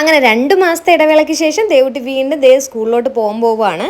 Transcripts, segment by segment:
അങ്ങനെ 2 മാസത്തെ ഇടവേളയ്ക്ക് ശേഷം ദേവുട്ടി വീണ്ടും സ്കൂളിലോട്ട് പോവാണ്.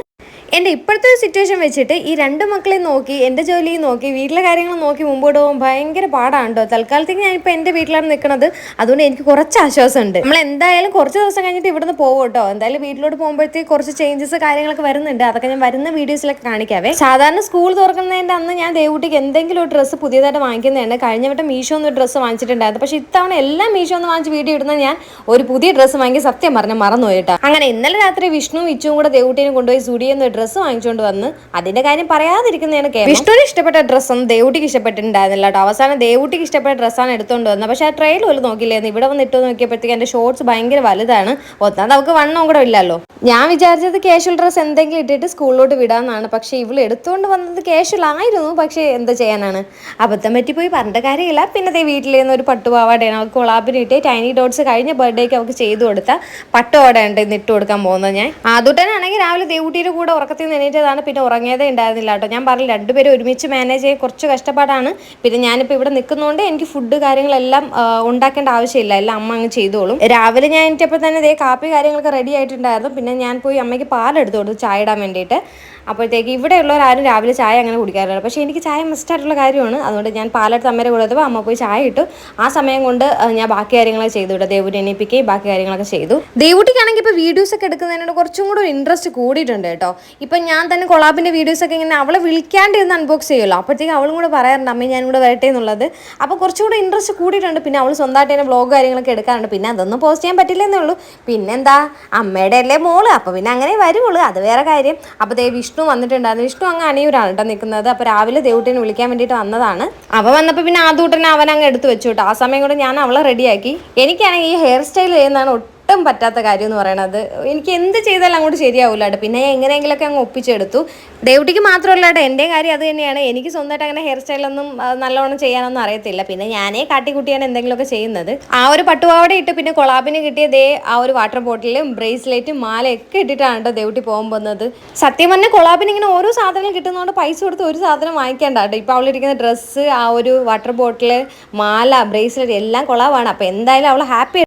എൻ്റെ ഇപ്പോഴത്തെ ഒരു സിറ്റുവേഷൻ വെച്ചിട്ട് ഈ 2 മക്കളെയും നോക്കി എൻ്റെ ജോലിയും നോക്കി വീട്ടിലെ കാര്യങ്ങൾ നോക്കി മുമ്പോട്ട് പോകാൻ ഭയങ്കര പാടാണ് കേട്ടോ. തൽക്കാലത്തേക്ക് ഞാനിപ്പോൾ എൻ്റെ വീട്ടിലാണ് നിൽക്കുന്നത്. അതുകൊണ്ട് എനിക്ക് കുറച്ച് ആശ്വാസമുണ്ട്. നമ്മൾ എന്തായാലും കുറച്ച് ദിവസം കഴിഞ്ഞിട്ട് ഇവിടുന്ന് പോകും കേട്ടോ. എന്തായാലും വീട്ടിലോട്ട് പോകുമ്പോഴത്തേക്ക് കുറച്ച് ചേഞ്ചസ് കാര്യങ്ങളൊക്കെ വരുന്നുണ്ട്. അതൊക്കെ ഞാൻ വരുന്ന വീഡിയോസിലൊക്കെ കാണിക്കാവേ. സാധാരണ സ്കൂൾ തുറക്കുന്നതിൻ്റെ അന്ന് ഞാൻ ദേവുട്ടിക്ക് എന്തെങ്കിലും ഒരു ഡ്രസ്സ് പുതിയതായിട്ട് വാങ്ങിക്കുന്നതാണ്. കഴിഞ്ഞ വട്ടം മീഷോ ഒരു ഡ്രസ്സ് വാങ്ങിച്ചിട്ടുണ്ടായിരുന്നു. പക്ഷേ ഇത്തവണ എല്ലാം മീഷോ ഒന്ന് വാങ്ങിച്ച് വീഡിയോ ഇടുന്ന ഞാൻ ഒരു പുതിയ ഡ്രസ്സ് വാങ്ങി സത്യം പറഞ്ഞാൽ മറന്നു പോയിട്ടോ. അങ്ങനെ ഇന്നലെ രാത്രി വിഷ്ണു വിച്ചുവും കൂടെ ദേവുട്ടിനെ കൊണ്ടുപോയി സുഡിയെന്ന് ഡ്രസ്സ് വാങ്ങിച്ചുകൊണ്ട് വന്ന് അതിന്റെ കാര്യം പറയാതിരിക്കുന്നതാണ് കേട്ടോ. വിഷ്ണുവിന് ഇഷ്ടപ്പെട്ട ഡ്രസ്സൊന്നും ദേവുട്ടിക്ക് ഇഷ്ടപ്പെട്ടിട്ടുണ്ടായിരുന്നില്ല കേട്ടോ. അവസാനം ദേവുട്ടിക്ക് ഇഷ്ടപ്പെട്ട ഡ്രസ്സാണ് എടുത്തുകൊണ്ട് വന്നത്. പക്ഷേ ആ ട്രെയിൽ പോലും നോക്കില്ലായിരുന്നു. ഇവിടെ വന്ന് ഇട്ട് നോക്കിയപ്പോഴത്തേക്ക് എൻ്റെ ഷോർട്സ് ഭയങ്കര വലുതാണ്. ഒന്നാമത് അവൾക്ക് വണ്ണം കൂടെ ഇല്ലല്ലോ. ഞാൻ വിചാരിച്ചത് കാഷ്വൽ ഡ്രസ്സ് എന്തെങ്കിലും ഇട്ടിട്ട് സ്കൂളിലോട്ട് വിടാമെന്നാണ്. പക്ഷേ ഇവൾ എടുത്തുകൊണ്ട് വന്നത് കാഷ്വൽ ആയിരുന്നു. പക്ഷേ എന്താ ചെയ്യാനാണ്, അബദ്ധം പറ്റിപ്പോയി, പറഞ്ഞിട്ട് കാര്യമില്ല. പിന്നെ വീട്ടിൽ നിന്ന് ഒരു പട്ടുപാവാടയാണ് അവൾക്ക് കൊളാബിന് ഇട്ട് ടൈനി ഡോട്ട്സ് കഴിഞ്ഞ ബർത്ത്ഡേക്ക് അവൾക്ക് ചെയ്തു കൊടുത്ത പട്ടുപാവാടയുണ്ട് ഇന്ന് ഇട്ട് കൊടുക്കാൻ പോകുന്നത്. ഞാൻ ആദ്യമാണെങ്കിൽ രാവിലെ ദേവുട്ടിയുടെ കൂടെ ഉറക്കത്തിൽ നിന്ന് എണീറ്റതാണ്. പിന്നെ ഉറങ്ങിയതേ ഉണ്ടായിരുന്നില്ല കേട്ടോ. ഞാൻ പറഞ്ഞു രണ്ടുപേരും ഒരുമിച്ച് മാനേജ് ചെയ്യാൻ കുറച്ച് കഷ്ടപ്പാടാണ്. പിന്നെ ഞാനിപ്പോൾ ഇവിടെ നിൽക്കുന്നതുകൊണ്ട് എനിക്ക് ഫുഡ് കാര്യങ്ങളെല്ലാം ഉണ്ടാക്കേണ്ട ആവശ്യമില്ല. എല്ലാം അമ്മ അങ്ങ് ചെയ്തോളും. രാവിലെ ഞാൻ എണീറ്റപ്പോൾ തന്നെ കാപ്പി കാര്യങ്ങളൊക്കെ റെഡി ആയിട്ടുണ്ടായിരുന്നു. പിന്നെ ഞാൻ പോയി അമ്മയ്ക്ക് പാലെടുത്ത് കൊടുത്തു ചായ ഇടാൻ വേണ്ടിയിട്ട്. അപ്പോഴത്തേക്ക് ഇവിടെയുള്ളവരാരും രാവിലെ ചായ അങ്ങനെ കുടിക്കാറില്ല. പക്ഷേ എനിക്ക് ചായ മസ്റ്റായിട്ടുള്ള കാര്യമാണ്. അതുകൊണ്ട് ഞാൻ പാലെടുത്ത് അമ്മയുടെ കൊടുത്തപ്പോൾ അമ്മ പോയി ചായ ഇട്ടു. ആ സമയം കൊണ്ട് ഞാൻ ബാക്കി കാര്യങ്ങളൊക്കെ ചെയ്തു വിട്ടു. ദേവുട്ടി എണീപ്പിക്കുകയും ബാക്കി കാര്യങ്ങളൊക്കെ ചെയ്തു. ദേവുട്ടിക്കാണെങ്കിൽ ഇപ്പോൾ വീഡിയോസൊക്കെ എടുക്കുന്നതിനോട് കുറച്ചും കൂടെ ഒരു ഇൻട്രസ്റ്റ് കൂടിയിട്ടുണ്ട് കേട്ടോ. ഇപ്പം ഞാൻ തന്നെ കൊളാബിൻ്റെ വീഡിയോസൊക്കെ ഇങ്ങനെ അവളെ വിളിക്കാണ്ട് ഇന്ന് അൺബോക്സ് ചെയ്യുമല്ലോ. അപ്പോഴത്തേക്ക് അവളും കൂടെ പറയാറുണ്ട് അമ്മയും ഞാനും കൂടെ വരട്ടെ എന്നുള്ളത്. അപ്പോൾ കുറച്ചുകൂടെ ഇൻട്രസ്റ്റ് കൂടിയിട്ടുണ്ട്. പിന്നെ അവൾ സ്വന്തമായിട്ട് തന്നെ വ്ളോഗ് കാര്യങ്ങളൊക്കെ എടുക്കാറുണ്ട്. പിന്നെ അതൊന്നും പോസ്റ്റ് ചെയ്യാൻ പറ്റില്ലെന്നേ ഉള്ളൂ. പിന്നെന്താ, അമ്മയുടെ അല്ലേ മോള്, അപ്പോൾ പിന്നെ അങ്ങനെ വരുള്ളൂ, അത് വേറെ കാര്യം. അപ്പോൾ വിഷ്ണു വന്നിട്ടുണ്ടായിരുന്നു. വിഷ്ണു അങ്ങ് അണിയൂരാണ് കേട്ടോ നിൽക്കുന്നത്. അപ്പോൾ രാവിലെ ദേവുട്ടിനെ വിളിക്കാൻ വേണ്ടിയിട്ട് വന്നതാണ്. അവ വന്നപ്പോൾ പിന്നെ ആദ്യകൂട്ടനെ അവൻ അങ്ങ് എടുത്ത് വെച്ചു കേട്ടോ. ആ സമയം കൊണ്ട് ഞാൻ അവളെ റെഡിയാക്കി. എനിക്കാണെങ്കിൽ ഈ ഹെയർ സ്റ്റൈൽ ചെയ്യുന്നതാണ് ഒട്ടും പറ്റാത്ത കാര്യം എന്ന് പറയണത്. എനിക്ക് എന്ത് ചെയ്താലും അങ്ങോട്ട് ശരിയാവില്ല കേട്ടോ. പിന്നെ എങ്ങനെയെങ്കിലുമൊക്കെ അങ്ങ് ഒപ്പിച്ചെടുത്തു. ദേവുട്ടിക്ക് മാത്രമല്ല കേട്ടോ, എൻ്റെ കാര്യം അത് തന്നെയാണ്. എനിക്ക് സ്വന്തമായിട്ട് അങ്ങനെ ഹെയർ സ്റ്റൈലൊന്നും നല്ലോണം ചെയ്യാനൊന്നും അറിയത്തില്ല. പിന്നെ ഞാനേ കാട്ടിക്കുട്ടിയാണ് എന്തെങ്കിലുമൊക്കെ ചെയ്യുന്നത്. ആ ഒരു പട്ടുപാവാട ഇട്ട് പിന്നെ കൊളാബിന് കിട്ടിയ ആ ഒരു വാട്ടർ ബോട്ടിലും ബ്രേസ്ലെറ്റും മാലയൊക്കെ ഇട്ടിട്ടാണ് കേട്ടോ ദേവുട്ടി പോകാൻ പോകുന്നത്. സത്യം പറഞ്ഞാൽ കൊളാബിന് ഇങ്ങനെ ഓരോ സാധനങ്ങൾ കിട്ടുന്നതുകൊണ്ട് പൈസ കൊടുത്ത് ഒരു സാധനം വാങ്ങിക്കേണ്ട കേട്ടോ. ഇപ്പോൾ അവളിരിക്കുന്ന ഡ്രസ്സ്, ആ ഒരു വാട്ടർ ബോട്ടിൽ, മാല, ബ്രേസ്ലെറ്റ് എല്ലാം കൊളാബാണ്. അപ്പോൾ എന്തായാലും അവൾ ഹാപ്പി.